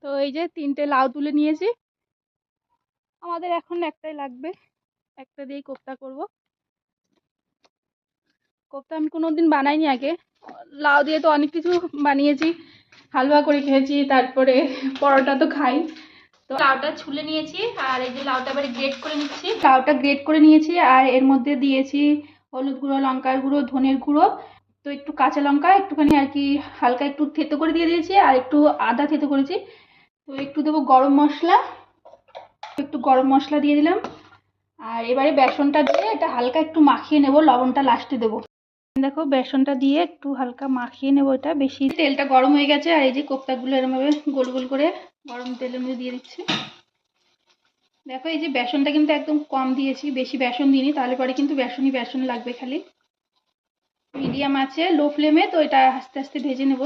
তো এই যে 3টে লাউ তুলে নিয়েছি, আমাদের এখন একটাই লাগবে, একটা দিয়ে কোপ্তা করব। কোপ্তা আমি কোনোদিন বানাইনি আগে, লাউ দিয়ে তো অনেক কিছু বানিয়েছি, হালুয়া করে খেয়েছি, তারপরে পরোটা তো খাই। তো লাউটা ছুলে নিয়েছি আর এই যে লাউটা এবারে গ্রেট করে নিচ্ছি। লাউটা গ্রেট করে নিয়েছি আর এর মধ্যে দিয়েছি হলুদ গুঁড়ো, লঙ্কার গুঁড়ো, ধনের গুঁড়ো, তো একটু কাঁচা লঙ্কা একটুখানি আর কি হালকা একটু থেতো করে দিয়ে দিয়েছি, আর একটু আদা থেতো করেছি। তো একটু দেবো গরম মশলা, একটু গরম মশলা দিয়ে দিলাম। আর এবারে বেসনটা দিয়ে এটা হালকা একটু মাখিয়ে নেব, লবণটা লাস্টে দেবো। দেখো বেসনটা দিয়ে একটু হালকা মাখিয়ে নেবো, এটা বেশি। তেলটা গরম হয়ে গেছে আর এই যে কোপ্তাগুলো এরমভাবে গোল গোল করে গরম তেলের মধ্যে দিয়ে দিচ্ছি। দেখো এই যে বেসনটা কিন্তু একদম কম দিয়েছি, বেশি বেসন দিইনি, তাহলে পরে কিন্তু বেসনই বেসন লাগবে খালি। মিডিয়াম আছে লো ফ্লেমে, তো এটা আস্তে আস্তে ভেজে নেব।